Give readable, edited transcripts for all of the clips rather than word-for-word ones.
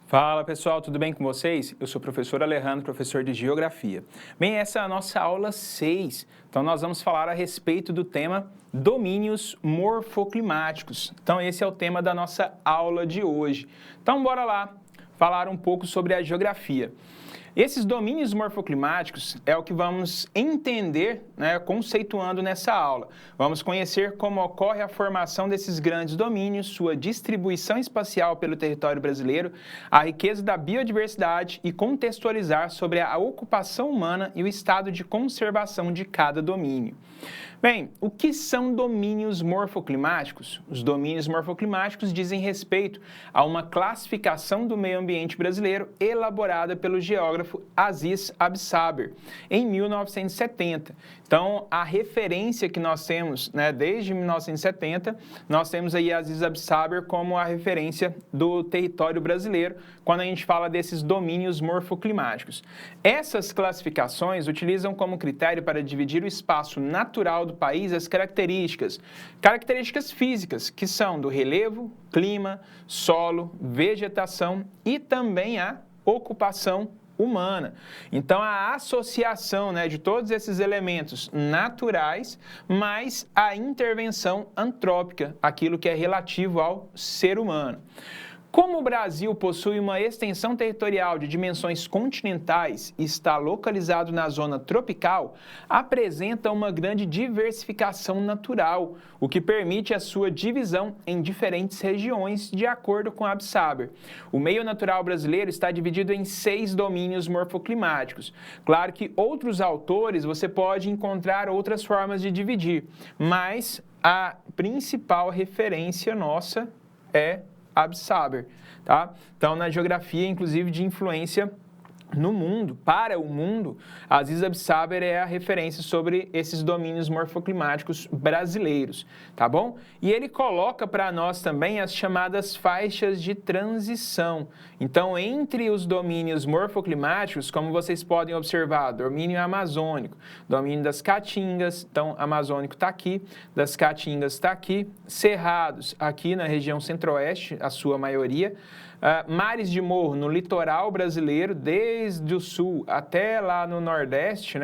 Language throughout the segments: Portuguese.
Fala pessoal, tudo bem com vocês? Eu sou o professor Alejandro, professor de Geografia. Bem, essa é a nossa aula 6, então nós vamos falar a respeito do tema domínios morfoclimáticos. Então esse é o tema da nossa aula de hoje. Então bora lá falar um pouco sobre a geografia. Esses domínios morfoclimáticos é o que vamos entender, conceituando nessa aula. Vamos conhecer como ocorre a formação desses grandes domínios, sua distribuição espacial pelo território brasileiro, a riqueza da biodiversidade e contextualizar sobre a ocupação humana e o estado de conservação de cada domínio. Bem, o que são domínios morfoclimáticos? Os domínios morfoclimáticos dizem respeito a uma classificação do meio ambiente brasileiro elaborada pelo geógrafo Aziz Absaber, em 1970. Então, a referência que nós temos, desde 1970, nós temos aí Aziz Absaber como a referência do território brasileiro, quando a gente fala desses domínios morfoclimáticos. Essas classificações utilizam como critério para dividir o espaço natural do país as características físicas, que são do relevo, clima, solo, vegetação e também a ocupação humana. Então, a associação de todos esses elementos naturais, mais a intervenção antrópica, aquilo que é relativo ao ser humano. Como o Brasil possui uma extensão territorial de dimensões continentais e está localizado na zona tropical, apresenta uma grande diversificação natural, o que permite a sua divisão em diferentes regiões, de acordo com Absaber. O meio natural brasileiro está dividido em 6 domínios morfoclimáticos. Claro que outros autores você pode encontrar outras formas de dividir, mas a principal referência nossa é Absaber, tá? Então, na geografia, inclusive, de influência no mundo, para o mundo, Aziz Absaber é a referência sobre esses domínios morfoclimáticos brasileiros, tá bom? E ele coloca para nós também as chamadas faixas de transição. Então, entre os domínios morfoclimáticos, como vocês podem observar, domínio amazônico, domínio das caatingas, então, amazônico está aqui, das caatingas está aqui, cerrados aqui na região centro-oeste, a sua maioria, mares de morro no litoral brasileiro, desde o sul até lá no nordeste,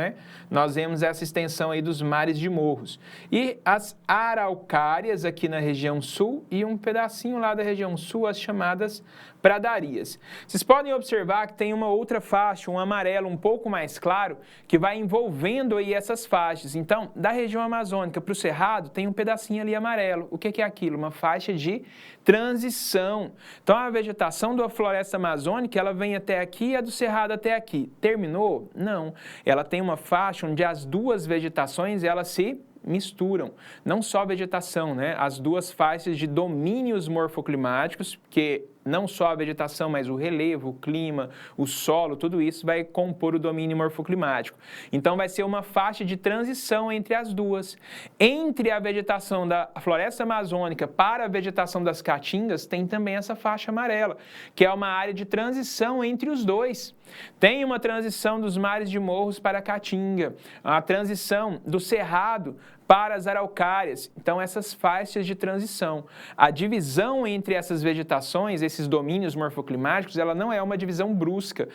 nós vemos essa extensão aí dos mares de morros. E as araucárias aqui na região sul e um pedacinho lá da região sul, as chamadas pradarias. Vocês podem observar que tem uma outra faixa, um amarelo um pouco mais claro, que vai envolvendo aí essas faixas. Então, da região amazônica para o cerrado, tem um pedacinho ali amarelo. O que é aquilo? Uma faixa de transição. Então, a vegetação da floresta amazônica, ela vem até aqui e a do cerrado até aqui. Terminou? Não. Ela tem uma faixa onde as duas vegetações, elas se misturam. Não só a vegetação, as duas faixas de domínios morfoclimáticos, que não só a vegetação, mas o relevo, o clima, o solo, tudo isso vai compor o domínio morfoclimático. Então, vai ser uma faixa de transição entre as duas. Entre a vegetação da floresta amazônica para a vegetação das caatingas, tem também essa faixa amarela, que é uma área de transição entre os dois. Tem uma transição dos mares de morros para a caatinga, a transição do cerrado para as araucárias. Então, essas faixas de transição. A divisão entre essas vegetações, esses domínios morfoclimáticos, ela não é uma divisão brusca,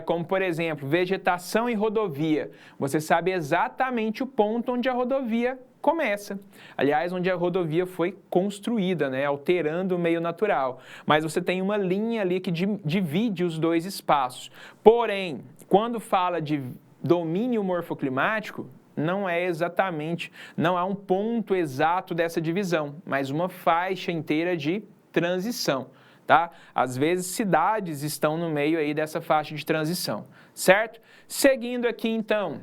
como, por exemplo, vegetação e rodovia. Você sabe exatamente o ponto onde a rodovia começa. Aliás, onde a rodovia foi construída, alterando o meio natural. Mas você tem uma linha ali que divide os dois espaços. Porém, quando fala de domínio morfoclimático, não há um ponto exato dessa divisão, mas uma faixa inteira de transição, tá? Às vezes, cidades estão no meio aí dessa faixa de transição, certo? Seguindo aqui, então,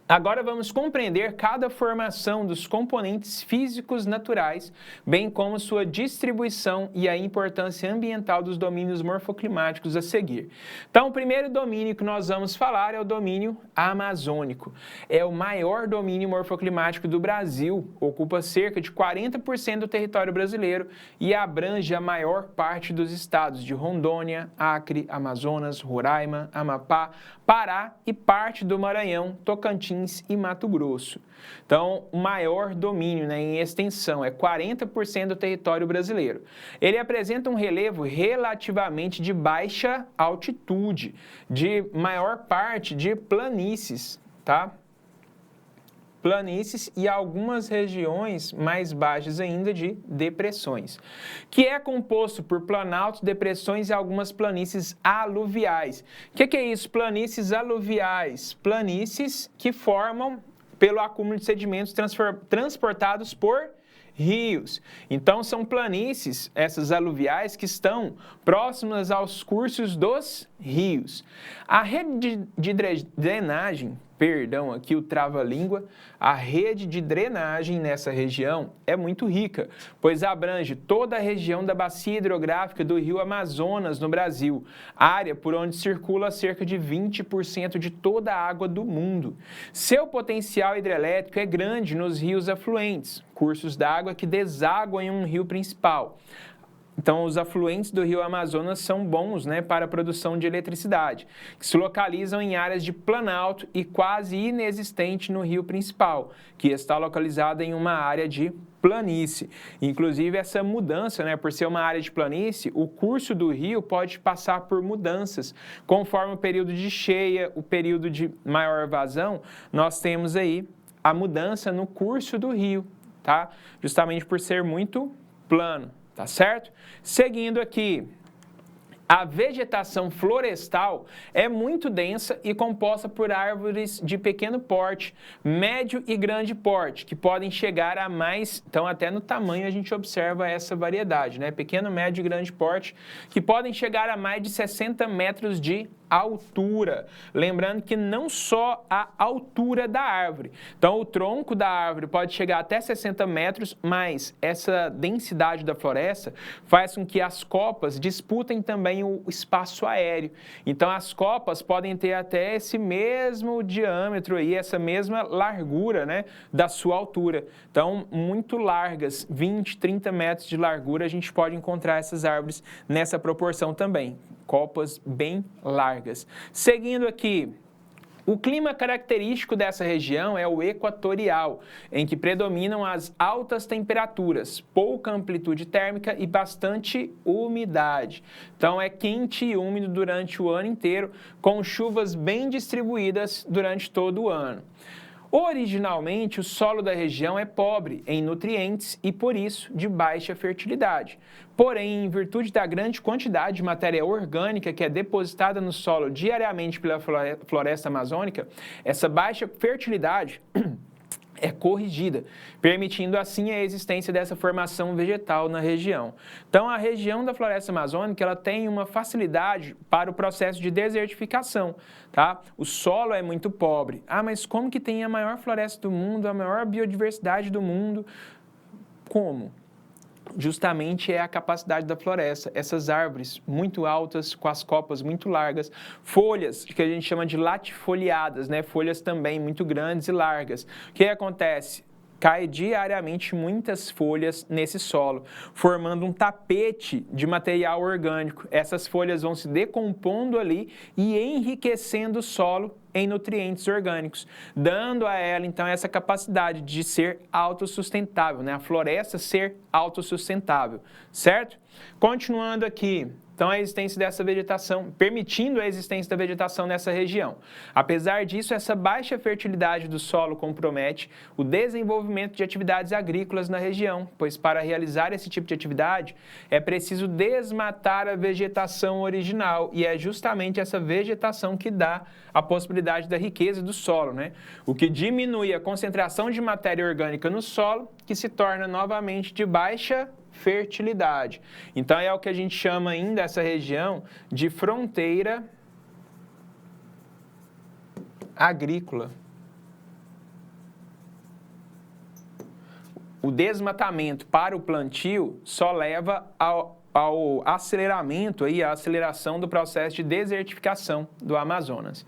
agora vamos compreender cada formação dos componentes físicos naturais, bem como sua distribuição e a importância ambiental dos domínios morfoclimáticos a seguir. Então, o primeiro domínio que nós vamos falar é o domínio amazônico. É o maior domínio morfoclimático do Brasil, ocupa cerca de 40% do território brasileiro e abrange a maior parte dos estados de Rondônia, Acre, Amazonas, Roraima, Amapá, Pará e parte do Maranhão, Tocantins Tocantins e Mato Grosso. Então, o maior domínio, né, em extensão é 40% do território brasileiro. Ele apresenta um relevo relativamente de baixa altitude, de maior parte de planícies, tá? Planícies e algumas regiões mais baixas ainda de depressões, que é composto por planaltos, depressões e algumas planícies aluviais. O que é isso? Planícies aluviais? Planícies que formam pelo acúmulo de sedimentos transportados por rios. Então, são planícies, essas aluviais, que estão próximas aos cursos dos rios. A rede de drenagem, aqui o trava-língua, a rede de drenagem nessa região é muito rica, pois abrange toda a região da bacia hidrográfica do rio Amazonas, no Brasil, área por onde circula cerca de 20% de toda a água do mundo. Seu potencial hidrelétrico é grande nos rios afluentes, cursos d'água que desaguam em um rio principal. Então, os afluentes do rio Amazonas são bons, né, para a produção de eletricidade, que se localizam em áreas de planalto e quase inexistente no rio principal, que está localizada em uma área de planície. Inclusive, essa mudança, né, por ser uma área de planície, o curso do rio pode passar por mudanças. Conforme o período de cheia, o período de maior vazão, nós temos aí a mudança no curso do rio, tá? Justamente por ser muito plano. Tá certo? Seguindo aqui, a vegetação florestal é muito densa e composta por árvores de pequeno porte, médio e grande porte, que podem chegar a mais, então até no tamanho a gente observa essa variedade, né? Pequeno, médio e grande porte, que podem chegar a mais de 60 metros de altura. Lembrando que não só a altura da árvore. Então, o tronco da árvore pode chegar até 60 metros, mas essa densidade da floresta faz com que as copas disputem também o espaço aéreo. Então, as copas podem ter até esse mesmo diâmetro aí, essa mesma largura, né, da sua altura. Então, muito largas, 20, 30 metros de largura, a gente pode encontrar essas árvores nessa proporção também. Copas bem largas. Seguindo aqui, o clima característico dessa região é o equatorial, em que predominam as altas temperaturas, pouca amplitude térmica e bastante umidade. Então, é quente e úmido durante o ano inteiro, com chuvas bem distribuídas durante todo o ano. Originalmente, o solo da região é pobre em nutrientes e, por isso, de baixa fertilidade. Porém, em virtude da grande quantidade de matéria orgânica que é depositada no solo diariamente pela floresta amazônica, essa baixa fertilidade é corrigida, permitindo assim a existência dessa formação vegetal na região. Então, a região da floresta amazônica ela tem uma facilidade para o processo de desertificação, tá? O solo é muito pobre. Ah, mas como que tem a maior floresta do mundo, a maior biodiversidade do mundo? Como? Justamente é a capacidade da floresta, essas árvores muito altas, com as copas muito largas, folhas que a gente chama de latifoliadas, né? Folhas também muito grandes e largas. O que acontece? Cai diariamente muitas folhas nesse solo, formando um tapete de material orgânico. Essas folhas vão se decompondo ali e enriquecendo o solo em nutrientes orgânicos, dando a ela, então, essa capacidade de ser autossustentável, né? A floresta ser autossustentável, certo? Continuando aqui. Então, a existência dessa vegetação, permitindo a existência da vegetação nessa região. Apesar disso, essa baixa fertilidade do solo compromete o desenvolvimento de atividades agrícolas na região, pois para realizar esse tipo de atividade é preciso desmatar a vegetação original e é justamente essa vegetação que dá a possibilidade da riqueza do solo, né? O que diminui a concentração de matéria orgânica no solo, que se torna novamente de baixa fertilidade. Então, é o que a gente chama ainda essa região de fronteira agrícola. O desmatamento para o plantio só leva ao aceleramento, a aceleração do processo de desertificação do Amazonas.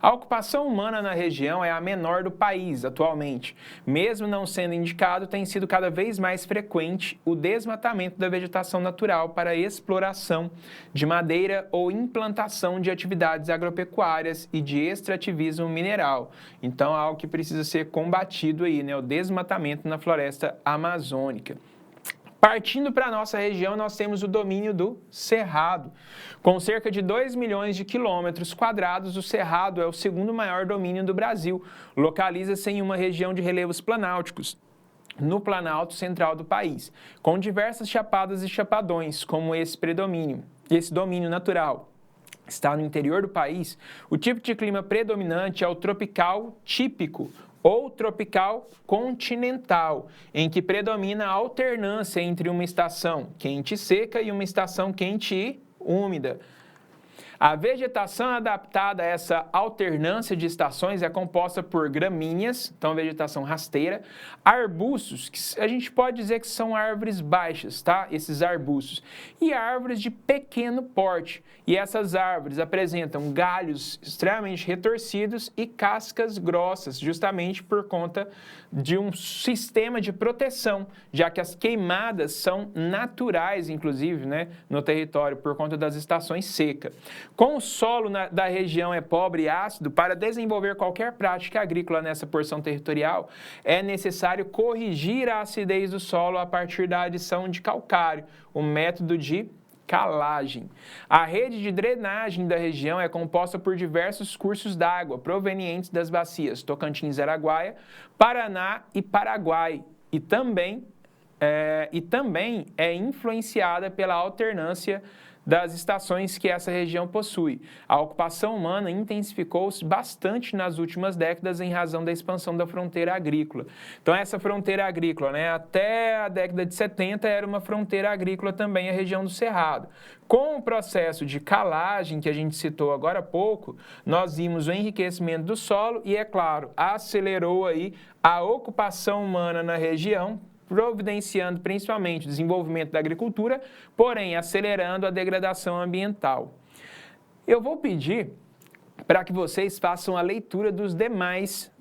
A ocupação humana na região é a menor do país atualmente. Mesmo não sendo indicado, tem sido cada vez mais frequente o desmatamento da vegetação natural para exploração de madeira ou implantação de atividades agropecuárias e de extrativismo mineral. Então, é algo que precisa ser combatido aí, né? O desmatamento na floresta amazônica. Partindo para a nossa região, nós temos o domínio do Cerrado. Com cerca de 2 milhões de quilômetros quadrados, o Cerrado é o segundo maior domínio do Brasil. Localiza-se em uma região de relevos planálticos, no Planalto Central do país, com diversas chapadas e chapadões, como esse domínio natural. Está no interior do país, o tipo de clima predominante é o tropical típico, ou tropical continental, em que predomina a alternância entre uma estação quente e seca e uma estação quente e úmida. A vegetação adaptada a essa alternância de estações é composta por gramíneas, então vegetação rasteira, arbustos, que a gente pode dizer que são árvores baixas, tá? Esses arbustos, e árvores de pequeno porte. E essas árvores apresentam galhos extremamente retorcidos e cascas grossas, justamente por conta de um sistema de proteção, já que as queimadas são naturais, inclusive, né, no território, por conta das estações secas. Como o solo da região é pobre e ácido, para desenvolver qualquer prática agrícola nessa porção territorial, é necessário corrigir a acidez do solo a partir da adição de calcário, o método de calagem. A rede de drenagem da região é composta por diversos cursos d'água provenientes das bacias Tocantins-Araguaia, Paraná e Paraguai, e também é influenciada pela alternância das estações que essa região possui. A ocupação humana intensificou-se bastante nas últimas décadas em razão da expansão da fronteira agrícola. Então, essa fronteira agrícola, né, até a década de 70 era uma fronteira agrícola também, a região do Cerrado. Com o processo de calagem que a gente citou agora há pouco, nós vimos o enriquecimento do solo e, é claro, acelerou aí a ocupação humana na região, providenciando principalmente o desenvolvimento da agricultura, porém acelerando a degradação ambiental. Eu vou pedir para que vocês façam a leitura dos demais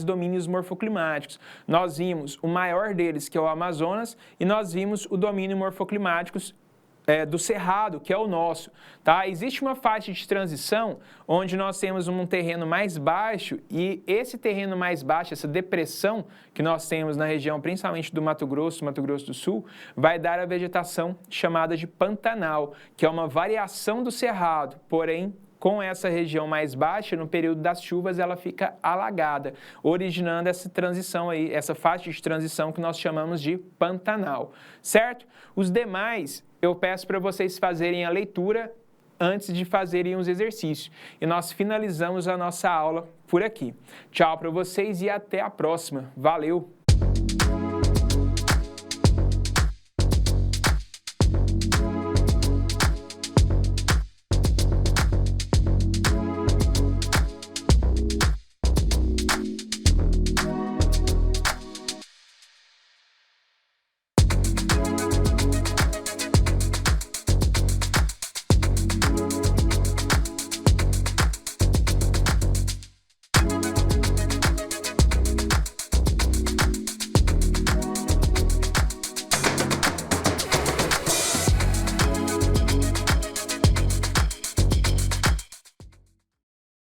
domínios morfoclimáticos. Nós vimos o maior deles, que é o Amazonas, e nós vimos o domínio morfoclimático do Cerrado, que é o nosso, tá? Existe uma faixa de transição onde nós temos um terreno mais baixo e esse terreno mais baixo, essa depressão que nós temos na região, principalmente do Mato Grosso do Sul, vai dar a vegetação chamada de Pantanal, que é uma variação do Cerrado, porém, com essa região mais baixa, no período das chuvas, ela fica alagada, originando essa transição aí, essa faixa de transição que nós chamamos de Pantanal, certo? Os demais, eu peço para vocês fazerem a leitura antes de fazerem os exercícios. E nós finalizamos a nossa aula por aqui. Tchau para vocês e até a próxima. Valeu!